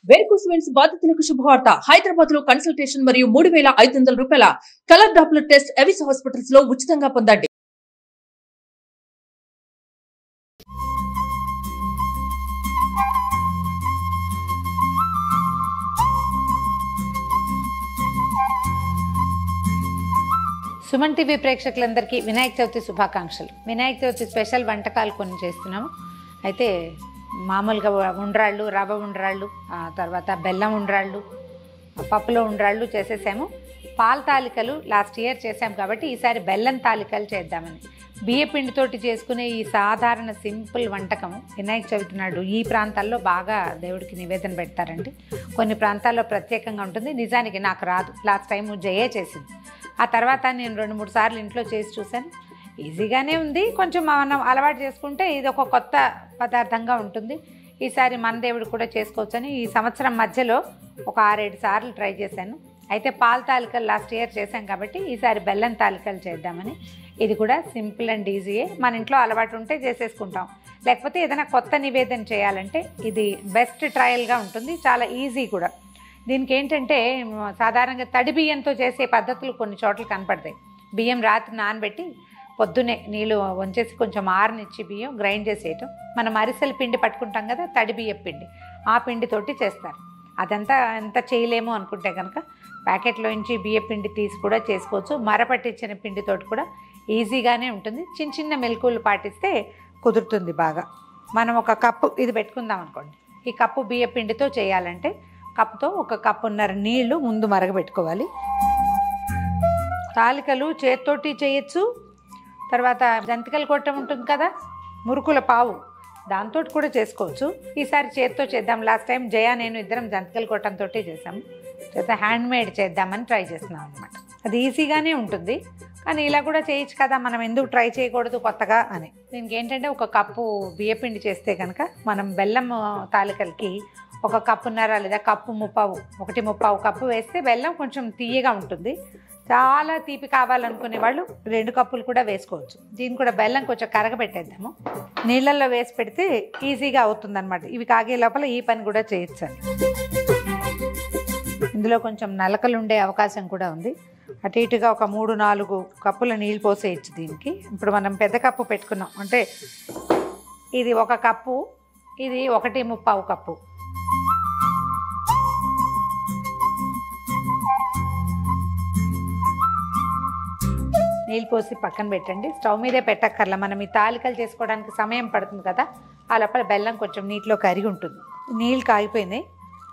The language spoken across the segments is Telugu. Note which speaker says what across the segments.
Speaker 1: వేర్కోస్ వెయిన్స్ బాధితులకు శుభవార్త. హైదరాబాద్ లో కన్సల్టేషన్ మరియు 3,500 రూపాయల colour Doppler test Avis hospitals లో ఉచితంగా పొందండి.
Speaker 2: సుమన్ టీవీ ప్రేక్షకులందరికీ వినాయక చవితి శుభాకాంక్షలు. వినాయక చవితి స్పెషల్ వంటకాలు కొన్ని చేస్తున్నాము. అయితే మామూలుగా ఉండ్రాళ్ళు, రవ్వ ఉండ్రాళ్ళు, తర్వాత బెల్లం ఉండ్రాళ్ళు, పప్పులో ఉండ్రాళ్ళు చేసేసాము. పాల తాలికలు లాస్ట్ ఇయర్ చేసాం కాబట్టి ఈసారి బెల్లం తాలికలు చేద్దామని. బియ్య పిండితోటి చేసుకునే ఈ సాధారణ సింపుల్ వంటకం వినాయక చవితి నాడు ఈ ప్రాంతాల్లో బాగా దేవుడికి నివేదన పెడతారండి. కొన్ని ప్రాంతాల్లో ప్రత్యేకంగా ఉంటుంది. నిజానికి నాకు రాదు. లాస్ట్ టైం జయే చేసింది. ఆ తర్వాత నేను 2-3 సార్లు ఇంట్లో చేసి చూశాను. ఈజీగానే ఉంది. కొంచెం మనం అలవాటు చేసుకుంటే ఇది ఒక కొత్త పదార్థంగా ఉంటుంది. ఈసారి మన దేవుడు కూడా చేసుకోవచ్చని ఈ సంవత్సరం మధ్యలో ఒక 6-7 సార్లు ట్రై చేశాను. అయితే పాల తాలికలు లాస్ట్ ఇయర్ చేశాం కాబట్టి ఈసారి బెల్లం తాలికలు చేద్దామని. ఇది కూడా సింపుల్ అండ్ ఈజీయే. మన ఇంట్లో అలవాటు ఉంటే చేసేసుకుంటాం. లేకపోతే ఏదైనా కొత్త నివేదన చేయాలంటే ఇది బెస్ట్ ట్రయల్గా ఉంటుంది. చాలా ఈజీ కూడా. దీనికి ఏంటంటే సాధారణంగా తడి బియ్యంతో చేసే పద్ధతులు కొన్ని చోట్ల కనపడతాయి. బియ్యం రాత్రి నానబెట్టి పొద్దునే నీళ్ళు వంచేసి కొంచెం ఆరనిచ్చి బియ్యం గ్రైండ్ చేసేయటం. మనం అరిసెల పిండి పట్టుకుంటాం కదా, తడి బియ్యం పిండి, ఆ పిండితోటి చేస్తారు. అదంతా ఎంత చేయలేము అనుకుంటే కనుక ప్యాకెట్లో నుంచి బియ్య పిండి తీసి కూడా చేసుకోవచ్చు. మరపట్టించిన పిండితోటి కూడా ఈజీగానే ఉంటుంది. చిన్న చిన్న మెలకువలు పాటిస్తే కుదురుతుంది బాగా. మనం ఒక కప్పు ఇది పెట్టుకుందాం అనుకోండి. ఈ కప్పు బియ్య పిండితో చేయాలంటే కప్పుతో 1 కప్పున్నర నీళ్లు ముందు మరగబెట్టుకోవాలి. తాలికలు చేత్తోటి చేయొచ్చు. తర్వాత జంతికలు కొట్టం ఉంటుంది కదా, మురుకుల పావు, దాంతో కూడా చేసుకోవచ్చు. ఈసారి చేత్తో చేద్దాం. లాస్ట్ టైం జయ నేను ఇద్దరం జంతికలు కొట్టంతో చేసాము. హ్యాండ్మేడ్ చేద్దామని ట్రై చేస్తున్నాం అనమాట. అది ఈజీగానే ఉంటుంది. కానీ ఇలా కూడా చేయొచ్చు కదా, మనం ఎందుకు ట్రై చేయకూడదు కొత్తగా అని. దీనికి ఏంటంటే 1 కప్పు బియ్యపిండి చేస్తే కనుక మనం బెల్లం తాలికలకి 1 కప్పున్నర లేదా కప్పు ముప్పావు, 1 కప్పు వేస్తే బెల్లం కొంచెం తీయగా ఉంటుంది. చాలా తీపి కావాలనుకునే వాళ్ళు 2 కప్పులు కూడా వేసుకోవచ్చు. దీన్ని కూడా బెల్లం కొంచెం కరగబెట్టేద్దాము. నీళ్ళల్లో వేసి పెడితే ఈజీగా అవుతుంది అనమాట. ఇవి కాగే లోపల ఈ పని కూడా చేయొచ్చండి. ఇందులో కొంచెం నలకలు ఉండే అవకాశం కూడా ఉంది. అటు ఇటుగా ఒక 3-4 కప్పుల నీళ్ళు పోసేయచ్చు దీనికి. ఇప్పుడు మనం పెద్ద కప్పు పెట్టుకున్నాం అంటే ఇది 1 కప్పు, ఇది 1.25 కప్పు. నీళ్ళు పోసి పక్కన పెట్టండి. స్టవ్ మీదే పెట్టక్కర్లా. మనం ఈ తాలికలు చేసుకోవడానికి సమయం పడుతుంది కదా, ఆ లోపల బెల్లం కొంచెం నీటిలో కరిగి ఉంటుంది. నీళ్ళు కాగిపోయినాయి.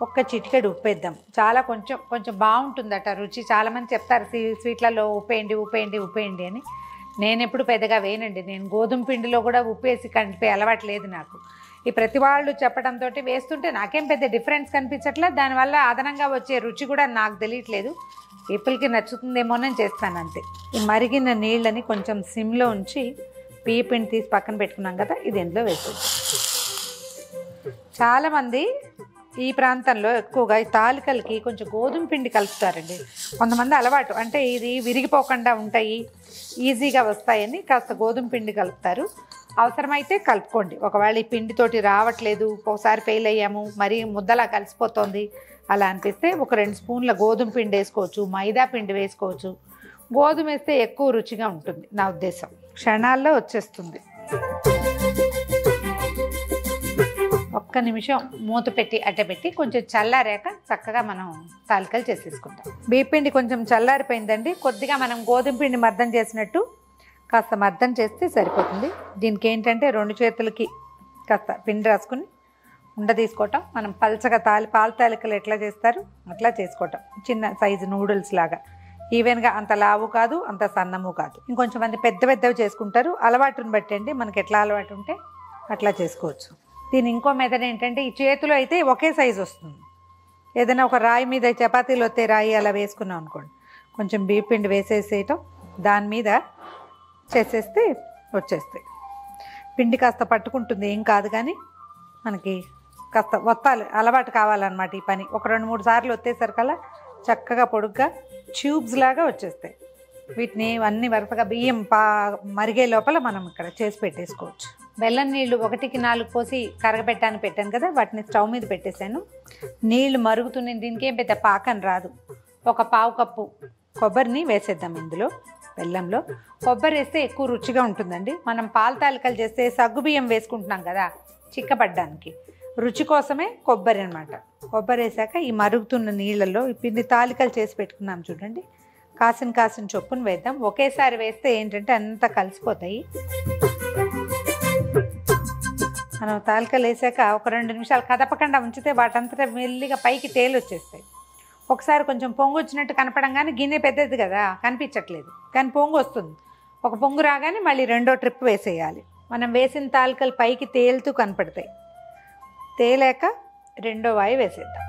Speaker 2: 1 చిటికెడు ఉప్పు వేద్దాం. చాలా కొంచెం బాగుంటుందట రుచి. చాలామంది చెప్తారు స్వీట్లలో ఉప్పేయండి అని. నేను ఎప్పుడు పెద్దగా వేయనండి. నేను గోధుమ పిండిలో కూడా ఉప్పు వేసి కలిపే అలవాటు లేదు నాకు. ఈ ప్రతి వాళ్ళు చెప్పడంతో వేస్తుంటే నాకేం పెద్ద డిఫరెన్స్ కనిపించట్లేదు. దానివల్ల అదనంగా వచ్చే రుచి కూడా నాకు తెలియట్లేదు. పీపుల్కి నచ్చుతుందేమోనని చేస్తాను అంతే. ఈ మరిగిన నీళ్ళని కొంచెం సిమ్లో ఉంచి బియ్య పిండి తీసి పక్కన పెట్టుకున్నాం కదా, ఇది ఎందులో వేసేది. చాలామంది ఈ ప్రాంతంలో ఎక్కువగా ఈ తాలికలకి కొంచెం గోధుమ పిండి కలుపుతారండి. కొంతమంది అలవాటు అంటే ఇది విరిగిపోకుండా ఉంటాయి, ఈజీగా వస్తాయని కాస్త గోధుమ పిండి కలుపుతారు. అవసరమైతే కలుపుకోండి. ఒకవేళ ఈ పిండితోటి రావట్లేదు, ఒకసారి ఫెయిల్ అయ్యాము, మరీ ముద్దలా కలిసిపోతుంది అలా అనిపిస్తే 1-2 స్పూన్ల గోధుమ పిండి వేసుకోవచ్చు, మైదా పిండి వేసుకోవచ్చు. గోధుమ వేస్తే ఎక్కువ రుచిగా ఉంటుంది నా ఉద్దేశం. క్షణాల్లో వచ్చేస్తుంది. 1 నిమిషం మూత పెట్టి అట్టపెట్టి కొంచెం చల్లారాక చక్కగా మనం తాలికలు చేసేసుకుంటాం. బియ్య పిండి కొంచెం చల్లారిపోయిందండి. కొద్దిగా మనం గోధుమ పిండి మర్దం చేసినట్టు కాస్త మర్దం చేస్తే సరిపోతుంది. దీనికి ఏంటంటే 2 చేతులకి కాస్త పిండి రాసుకుని ఉండ తీసుకోవటం. మనం పల్చగా పాల తాలికలు ఎట్లా చేస్తారు అట్లా చేసుకోవటం. చిన్న సైజు నూడిల్స్ లాగా ఈవెన్గా, అంత లావు కాదు అంత సన్నము కాదు. ఇంకొంచెం మంది పెద్దవి చేసుకుంటారు. అలవాటుని బట్టి అండి, మనకి ఎట్లా అలవాటు ఉంటే అట్లా చేసుకోవచ్చు. దీని ఇంకో మెథడ్ ఏంటంటే ఈ చేతిలో అయితే ఒకే సైజు వస్తుంది. ఏదైనా ఒక రాయి మీద చపాతీలు వస్తే రాయి అలా వేసుకున్నాం అనుకోండి, కొంచెం బియ్య పిండి వేసేసేయటం, దాని మీద చేసేస్తే వచ్చేస్తాయి. పిండి కాస్త పట్టుకుంటుంది, ఏం కాదు. కానీ మనకి కాస్త వత్తాలి, అలవాటు కావాలన్నమాట ఈ పని. 1-2-3 సార్లు వచ్చేసరికల్లా చక్కగా పొడుగ్గా ట్యూబ్స్ లాగా వచ్చేస్తాయి. వీటిని అన్నీ వరుసగా బియ్యం మరిగే లోపల మనం ఇక్కడ చేసి పెట్టేసుకోవచ్చు. బెల్లం నీళ్లు 1కి 4 పోసి కరగబెట్టాను పెట్టాను కదా, వాటిని స్టవ్ మీద పెట్టేశాను. నీళ్లు మరుగుతున్నాయి, దీనికి ఏం పెద్ద పాకం రాదు. ఒక పావు కప్పు కొబ్బరిని వేసేద్దాం ఇందులో. బెల్లంలో కొబ్బరి వేస్తే ఎక్కువ రుచిగా ఉంటుందండి. మనం పాల తాలికలు చేస్తే సగ్గుబియ్యం వేసుకుంటున్నాం కదా చిక్కబడ్డానికి, రుచి కోసమే కొబ్బరి అనమాట. కొబ్బరి వేసాక ఈ మరుగుతున్న నీళ్ళల్లో ఈ పిండి తాలికలు చేసి పెట్టుకున్నాం చూడండి, కాసిన చొప్పున వేద్దాం. ఒకేసారి వేస్తే ఏంటంటే అంతా కలిసిపోతాయి. మనం తాలికలు వేసాక ఒక 2 నిమిషాలు కదపకుండా ఉంచితే వాటంతటా మెల్లిగా పైకి తేలొచ్చేస్తాయి. ఒకసారి కొంచెం పొంగు వచ్చినట్టు కనపడంగానే గిన్నె పెద్దది కదా కనిపించట్లేదు, కానీ పొంగు వస్తుంది. ఒక పొంగు రాగానే మళ్ళీ 2వ ట్రిప్ వేసేయాలి. మనం వేసిన తాలికలు పైకి తేలుతూ కనపడతాయి. తేలాక 2వ వాయి వేసేద్దాం.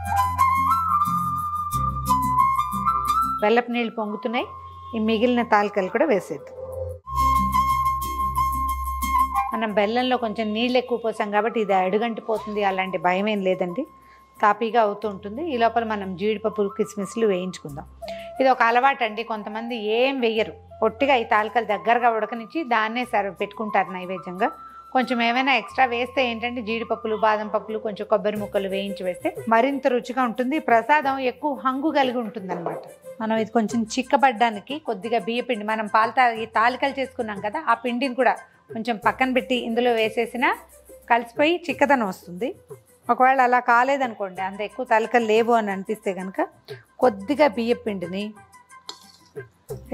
Speaker 2: బెల్లపు నీళ్ళు పొంగుతున్నాయి, ఈ మిగిలిన తాలికలు కూడా వేసేద్దాం. మనం బెల్లంలో కొంచెం నీళ్ళు ఎక్కువ పోసాం కాబట్టి ఇది అడుగంటిపోతుంది అలాంటి భయం ఏం లేదండి, తాపీగా అవుతూ ఉంటుంది. ఈ లోపల మనం జీడిపప్పు కిస్మిస్లు వేయించుకుందాం. ఇది ఒక అలవాటు అండి, కొంతమంది ఏం వేయరు, పొట్టిగా ఈ తాలికలు దగ్గరగా ఉడకనిచ్చి దాన్నే పెట్టుకుంటారు నైవేద్యంగా. కొంచెం ఏమైనా ఎక్స్ట్రా వేస్తే ఏంటంటే జీడిపప్పులు, బాదం పప్పులు, కొంచెం కొబ్బరి ముక్కలు వేయించి వేస్తే మరింత రుచిగా ఉంటుంది. ప్రసాదం ఎక్కువ హంగు కలిగి ఉంటుందన్నమాట. మనం ఇది కొంచెం చిక్కబడ్డానికి కొద్దిగా బియ్యపిండి, మనం ఈ తాలికలు చేసుకున్నాం కదా ఆ పిండిని కూడా కొంచెం పక్కన పెట్టి ఇందులో వేసేసినా కలిసిపోయి చిక్కదనం వస్తుంది. ఒకవేళ అలా కాలేదనుకోండి, అంత ఎక్కువ తాలికలు లేవు అని అనిపిస్తే కనుక కొద్దిగా బియ్యపిండిని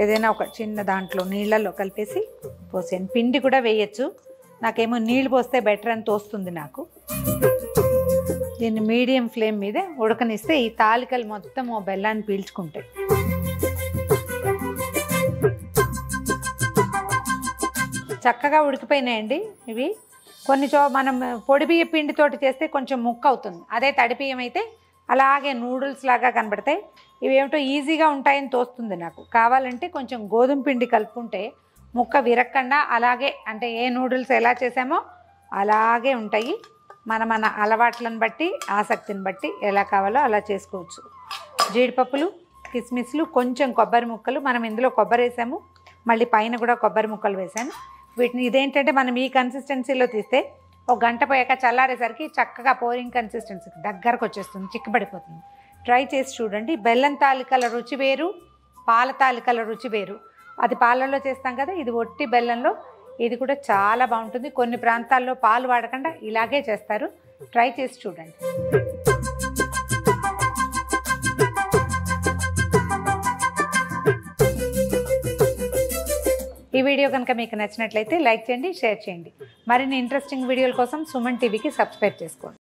Speaker 2: ఏదైనా ఒక చిన్న దాంట్లో నీళ్ళల్లో కలిపేసి పోసాను. పిండి కూడా వేయచ్చు, నాకేమో నీళ్ళు పోస్తే బెటర్ అని తోస్తుంది నాకు. దీన్ని మీడియం ఫ్లేమ్ మీద ఉడకనిస్తే ఈ తాలికలు మొత్తం బెల్లాన్ని పీల్చుకుంటాయి. చక్కగా ఉడికిపోయినాయండి ఇవి. కొన్ని మనం పొడి బియ్య పిండితోటి చేస్తే కొంచెం ముక్క అవుతుంది, అదే తడి బియ్యం అయితే అలాగే నూడిల్స్ లాగా కనబడతాయి. ఇవి ఏమిటో ఈజీగా ఉంటాయని తోస్తుంది నాకు. కావాలంటే కొంచెం గోధుమ పిండి కలుపుకుంటే ముక్క విరక్కుండా అలాగే, అంటే ఏ నూడిల్స్ ఎలా చేసామో అలాగే ఉంటాయి. మన అలవాట్లను బట్టి, ఆసక్తిని బట్టి ఎలా కావాలో అలా చేసుకోవచ్చు. జీడిపప్పులు, కిస్మిస్లు, కొంచెం కొబ్బరి ముక్కలు, మనం ఇందులో కొబ్బరి వేసాము, మళ్ళీ పైన కూడా కొబ్బరి ముక్కలు వేసాను. వీటిని ఇదేంటంటే మనం ఈ కన్సిస్టెన్సీలో తీస్తే ఒక గంట పోయాక చల్లారేసరికి చక్కగా పోరింగ్ కన్సిస్టెన్సీకి దగ్గరకు వచ్చేస్తుంది, చిక్కబడిపోతుంది. ట్రై చేసి చూడండి. బెల్లం తాలికల రుచి వేరు, పాల తాలికల రుచి వేరు. అది పాలల్లో చేస్తాం కదా, ఇది ఒట్టి బెల్లంలో. ఇది కూడా చాలా బాగుంటుంది. కొన్ని ప్రాంతాల్లో పాలు వాడకుండా ఇలాగే చేస్తారు. ట్రై చేసి చూడండి. ఈ వీడియో కనుక మీకు నచ్చినట్లయితే లైక్ చేయండి, షేర్ చేయండి. మరిన్ని ఇంట్రెస్టింగ్ వీడియోల కోసం సుమన్ టీవీకి సబ్స్క్రైబ్ చేసుకోండి.